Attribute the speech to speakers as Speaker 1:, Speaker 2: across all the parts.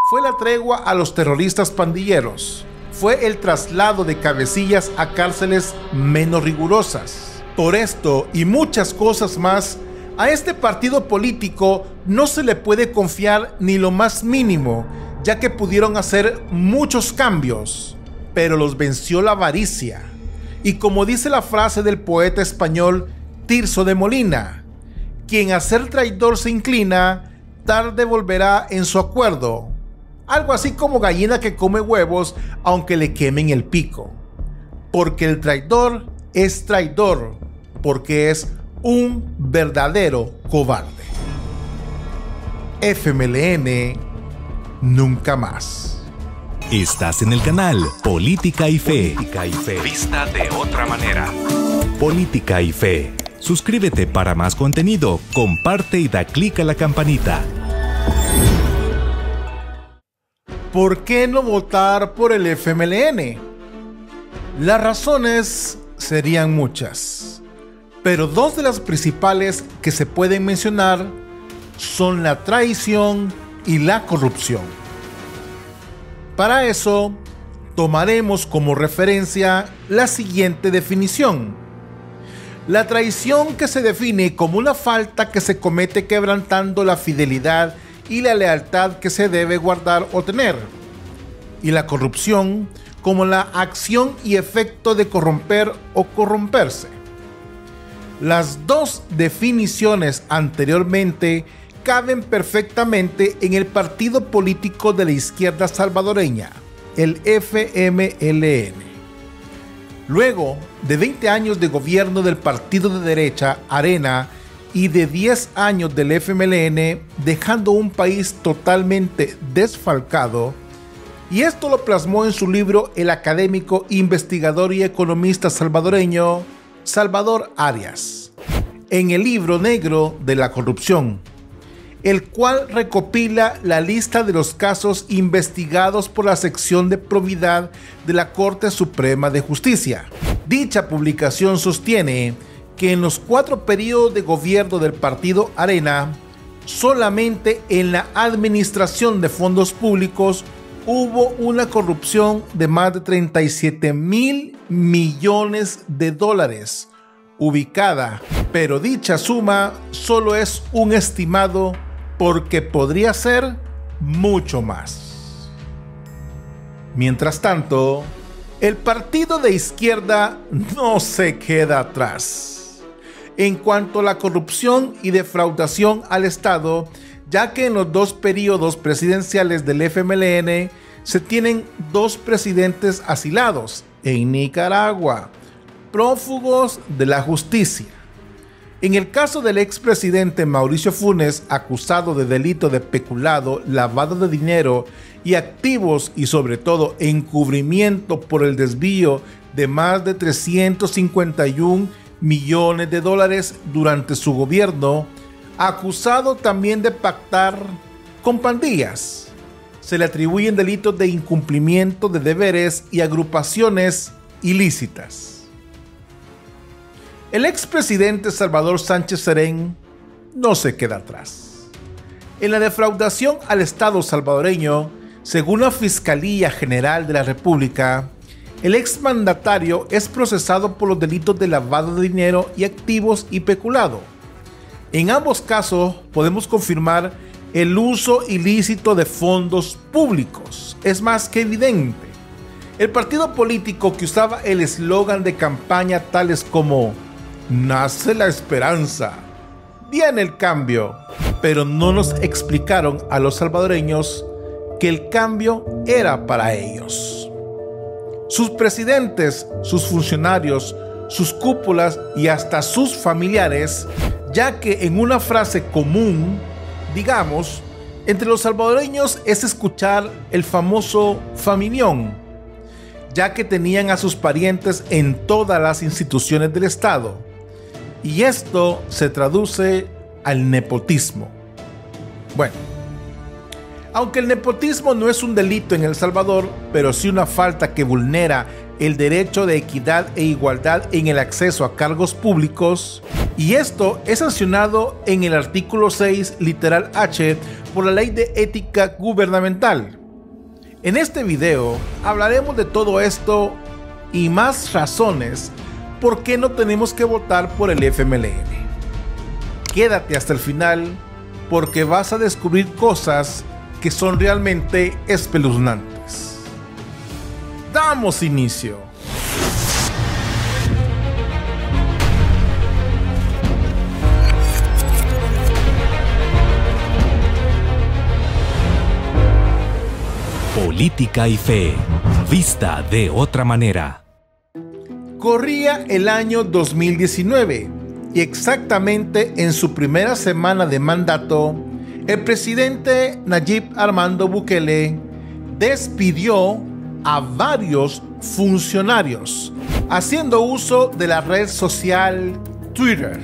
Speaker 1: Fue la tregua a los terroristas pandilleros. Fue el traslado de cabecillas a cárceles menos rigurosas. Por esto y muchas cosas más, a este partido político no se le puede confiar ni lo más mínimo, ya que pudieron hacer muchos cambios, pero los venció la avaricia. Y como dice la frase del poeta español Tirso de Molina, quien a ser traidor se inclina, tarde volverá en su acuerdo. Algo así como gallina que come huevos aunque le quemen el pico. Porque el traidor es traidor, porque es un verdadero cobarde. FMLN, nunca más.
Speaker 2: Estás en el canal Política y Fe. Vista de otra manera. Política y Fe. Suscríbete para más contenido, comparte y da clic a la campanita.
Speaker 1: ¿Por qué no votar por el FMLN? Las razones serían muchas, pero dos de las principales que se pueden mencionar son la traición y la corrupción. Para eso, tomaremos como referencia la siguiente definición. La traición, que se define como una falta que se comete quebrantando la fidelidad y la lealtad que se debe guardar o tener, y la corrupción como la acción y efecto de corromper o corromperse. Las dos definiciones anteriormente caben perfectamente en el partido político de la izquierda salvadoreña, el FMLN. Luego de 20 años de gobierno del partido de derecha Arena y de 10 años del FMLN, dejando un país totalmente desfalcado, y esto lo plasmó en su libro el académico, investigador y economista salvadoreño Salvador Arias, en el libro negro de la corrupción, el cual recopila la lista de los casos investigados por la sección de probidad de la Corte Suprema de Justicia. Dicha publicación sostiene que en los 4 periodos de gobierno del partido Arena, solamente en la administración de fondos públicos hubo una corrupción de más de 37,000 millones de dólares ubicada, pero dicha suma solo es un estimado porque podría ser mucho más. Mientras tanto, el partido de izquierda no se queda atrás en cuanto a la corrupción y defraudación al Estado, ya que en los 2 periodos presidenciales del FMLN se tienen 2 presidentes asilados en Nicaragua, prófugos de la justicia. En el caso del expresidente Mauricio Funes, acusado de delito de peculado, lavado de dinero y activos y sobre todo encubrimiento por el desvío de más de 351 millones de dólares durante su gobierno, acusado también de pactar con pandillas. Se le atribuyen delitos de incumplimiento de deberes y agrupaciones ilícitas. El expresidente Salvador Sánchez Serén no se queda atrás. En la defraudación al Estado salvadoreño, según la Fiscalía General de la República, el exmandatario es procesado por los delitos de lavado de dinero y activos y peculado. En ambos casos podemos confirmar el uso ilícito de fondos públicos. Es más que evidente. El partido político que usaba el eslogan de campaña tales como "Nace la esperanza, viene el cambio", pero no nos explicaron a los salvadoreños que el cambio era para ellos. Sus presidentes, sus funcionarios, sus cúpulas y hasta sus familiares, ya que en una frase común, digamos, entre los salvadoreños es escuchar el famoso familión, ya que tenían a sus parientes en todas las instituciones del Estado. Y esto se traduce al nepotismo. Bueno, aunque el nepotismo no es un delito en El Salvador, pero sí una falta que vulnera el derecho de equidad e igualdad en el acceso a cargos públicos, y esto es sancionado en el artículo 6, literal H, por la Ley de Ética Gubernamental. En este video hablaremos de todo esto y más razones por qué no tenemos que votar por el FMLN. Quédate hasta el final porque vas a descubrir cosas que son realmente espeluznantes. Damos inicio.
Speaker 2: Política y fe, vista de otra manera.
Speaker 1: Corría el año 2019 y exactamente en su primera semana de mandato, el presidente Nayib Armando Bukele despidió a varios funcionarios haciendo uso de la red social Twitter,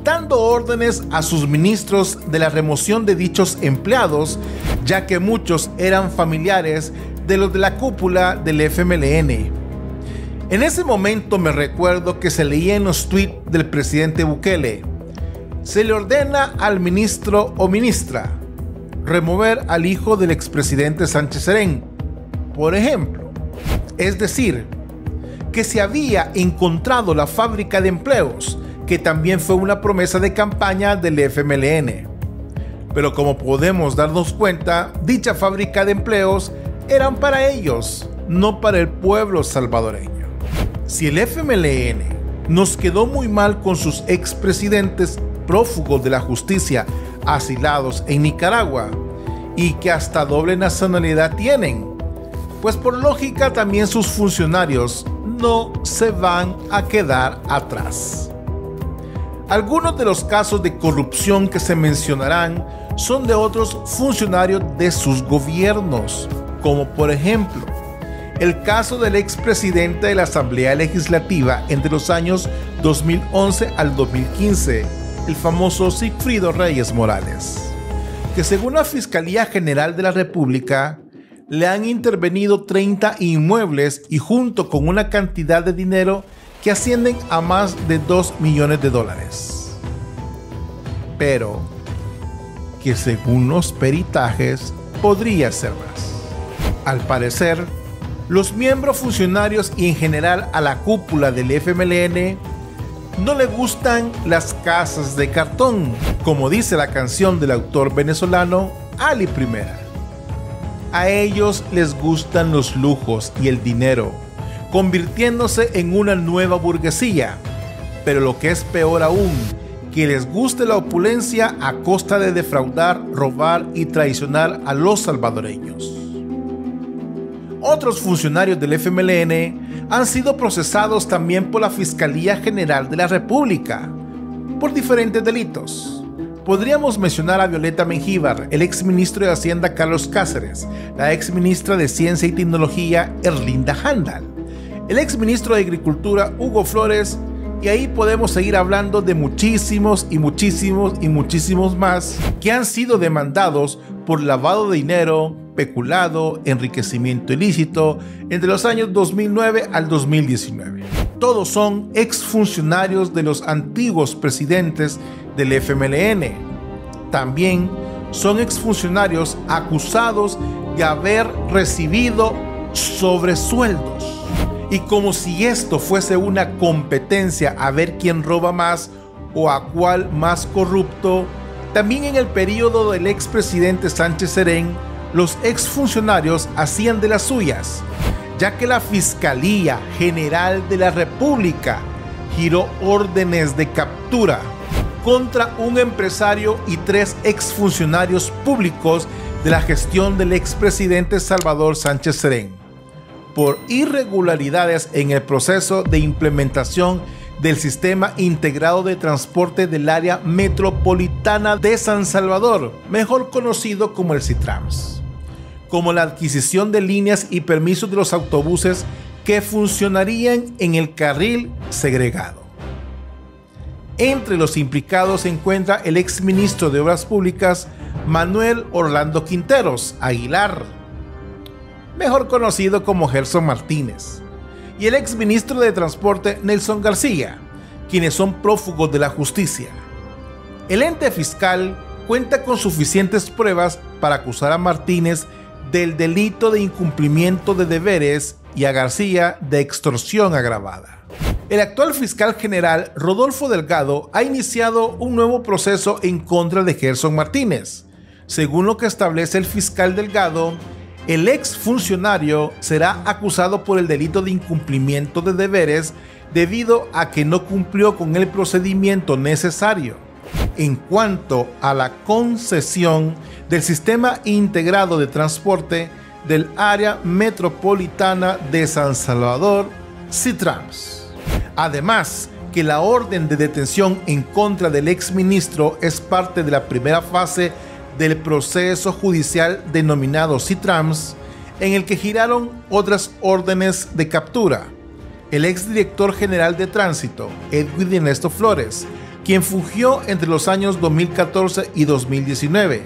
Speaker 1: dando órdenes a sus ministros de la remoción de dichos empleados, ya que muchos eran familiares de los de la cúpula del FMLN. En ese momento me recuerdo que se leía en los tweets del presidente Bukele: se le ordena al ministro o ministra remover al hijo del expresidente Sánchez Serén, por ejemplo. Es decir, que se había encontrado la fábrica de empleos, que también fue una promesa de campaña del FMLN. Pero como podemos darnos cuenta, dicha fábrica de empleos eran para ellos, no para el pueblo salvadoreño. Si el FMLN nos quedó muy mal con sus expresidentes prófugos de la justicia asilados en Nicaragua y que hasta doble nacionalidad tienen, pues por lógica también sus funcionarios no se van a quedar atrás. Algunos de los casos de corrupción que se mencionarán son de otros funcionarios de sus gobiernos, como por ejemplo el caso del expresidente de la Asamblea Legislativa entre los años 2011 al 2015, el famoso Sigfrido Reyes Morales, que según la Fiscalía General de la República le han intervenido 30 inmuebles y junto con una cantidad de dinero que ascienden a más de $2 millones. Pero que según los peritajes podría ser más. Al parecer, los miembros funcionarios y en general a la cúpula del FMLN no le gustan las casas de cartón, como dice la canción del autor venezolano Ali Primera. A ellos les gustan los lujos y el dinero, convirtiéndose en una nueva burguesía, pero lo que es peor aún, que les guste la opulencia a costa de defraudar, robar y traicionar a los salvadoreños. Otros funcionarios del FMLN han sido procesados también por la Fiscalía General de la República por diferentes delitos. Podríamos mencionar a Violeta Mengíbar, el exministro de Hacienda Carlos Cáceres, la exministra de Ciencia y Tecnología Erlinda Handal, el exministro de Agricultura Hugo Flores, y ahí podemos seguir hablando de muchísimos más que han sido demandados por lavado de dinero, peculado, enriquecimiento ilícito entre los años 2009 al 2019. Todos son exfuncionarios de los antiguos presidentes del FMLN. También son exfuncionarios acusados de haber recibido sobresueldos. Y como si esto fuese una competencia a ver quién roba más o a cuál más corrupto, también en el periodo del expresidente Sánchez Serén, los exfuncionarios hacían de las suyas, ya que la Fiscalía General de la República giró órdenes de captura contra un empresario y 3 exfuncionarios públicos de la gestión del expresidente Salvador Sánchez Serén por irregularidades en el proceso de implementación del Sistema Integrado de Transporte del Área Metropolitana de San Salvador, mejor conocido como el SITRAMS, como la adquisición de líneas y permisos de los autobuses que funcionarían en el carril segregado. Entre los implicados se encuentra el exministro de Obras Públicas Manuel Orlando Quinteros Aguilar, mejor conocido como Gerson Martínez, y el exministro de Transporte Nelson García, quienes son prófugos de la justicia. El ente fiscal cuenta con suficientes pruebas para acusar a Martínez del delito de incumplimiento de deberes y a García de extorsión agravada. El actual fiscal general Rodolfo Delgado ha iniciado un nuevo proceso en contra de Gerson Martínez. Según lo que establece el fiscal Delgado, el ex funcionario será acusado por el delito de incumplimiento de deberes debido a que no cumplió con el procedimiento necesario en cuanto a la concesión del Sistema Integrado de Transporte del Área Metropolitana de San Salvador, SITRANS. Además, que la orden de detención en contra del exministro es parte de la primera fase del proceso judicial denominado SITRANS, en el que giraron otras órdenes de captura. El exdirector general de Tránsito, Edwin Ernesto Flores, quien fungió entre los años 2014 y 2019,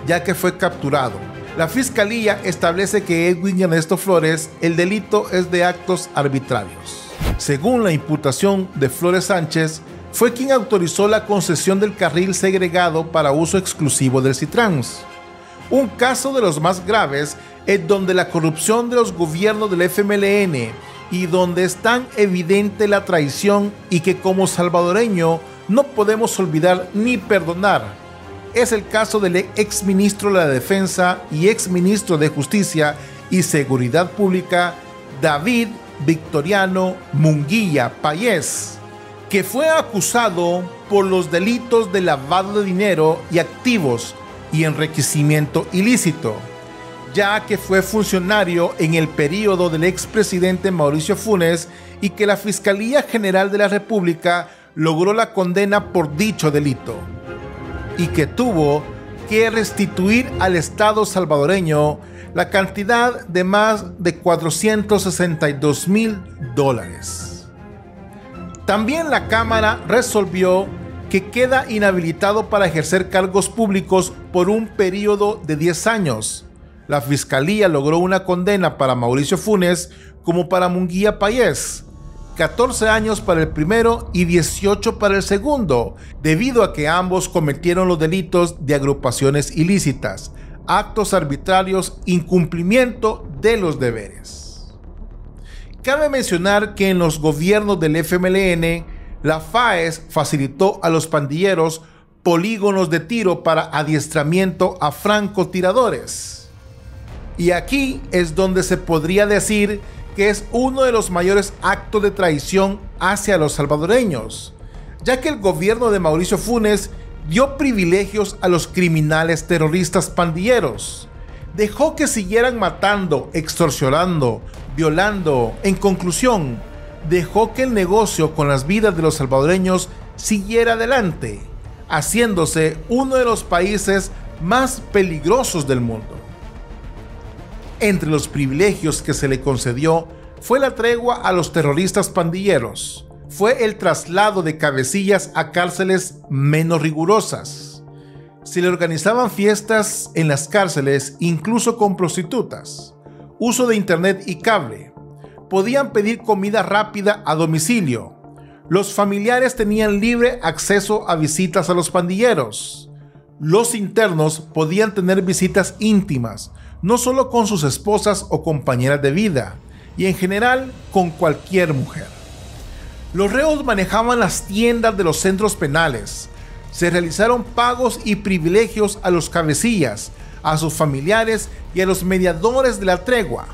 Speaker 1: ya que fue capturado. La Fiscalía establece que Edwin Ernesto Flores, el delito es de actos arbitrarios. Según la imputación de Flores Sánchez, fue quien autorizó la concesión del carril segregado para uso exclusivo del SITRANS. Un caso de los más graves es donde la corrupción de los gobiernos del FMLN y donde es tan evidente la traición y que como salvadoreño no podemos olvidar ni perdonar. Es el caso del exministro de la Defensa y exministro de Justicia y Seguridad Pública, David Victoriano Munguía Payés, que fue acusado por los delitos de lavado de dinero y activos y enriquecimiento ilícito, ya que fue funcionario en el periodo del expresidente Mauricio Funes y que la Fiscalía General de la República logró la condena por dicho delito y que tuvo que restituir al Estado salvadoreño la cantidad de más de $462,000. También la Cámara resolvió que queda inhabilitado para ejercer cargos públicos por un periodo de 10 años. La Fiscalía logró una condena para Mauricio Funes como para Munguía Payés, 14 años para el primero y 18 para el segundo, debido a que ambos cometieron los delitos de agrupaciones ilícitas, actos arbitrarios, incumplimiento de los deberes. Cabe mencionar que en los gobiernos del FMLN, la FAES facilitó a los pandilleros polígonos de tiro para adiestramiento a francotiradores. Y aquí es donde se podría decir que es uno de los mayores actos de traición hacia los salvadoreños, ya que el gobierno de Mauricio Funes dio privilegios a los criminales terroristas pandilleros, dejó que siguieran matando, extorsionando, violando. En conclusión, dejó que el negocio con las vidas de los salvadoreños siguiera adelante, haciéndose uno de los países más peligrosos del mundo. Entre los privilegios que se le concedió fue la tregua a los terroristas pandilleros, fue el traslado de cabecillas a cárceles menos rigurosas. Se le organizaban fiestas en las cárceles, incluso con prostitutas, uso de internet y cable. Podían pedir comida rápida a domicilio. Los familiares tenían libre acceso a visitas a los pandilleros. Los internos podían tener visitas íntimas, no solo con sus esposas o compañeras de vida, y en general con cualquier mujer. Los reos manejaban las tiendas de los centros penales. Se realizaron pagos y privilegios a los cabecillas, a sus familiares y a los mediadores de la tregua.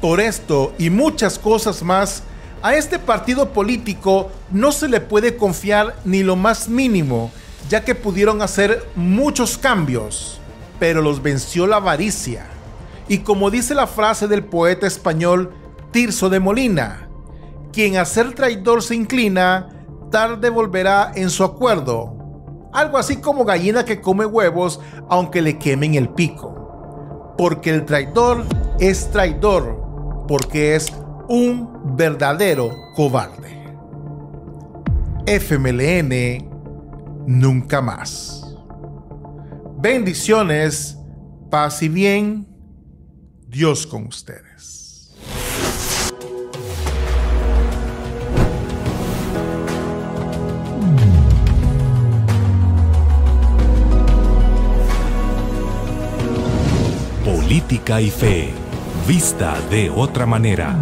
Speaker 1: Por esto y muchas cosas más, a este partido político no se le puede confiar ni lo más mínimo, ya que pudieron hacer muchos cambios, pero los venció la avaricia. Y como dice la frase del poeta español Tirso de Molina, quien a ser traidor se inclina, tarde volverá en su acuerdo. Algo así como gallina que come huevos aunque le quemen el pico. Porque el traidor es traidor, porque es un verdadero cobarde. FMLN nunca más. Bendiciones, paz y bien. Dios con ustedes.
Speaker 2: Política y Fe, vista de otra manera.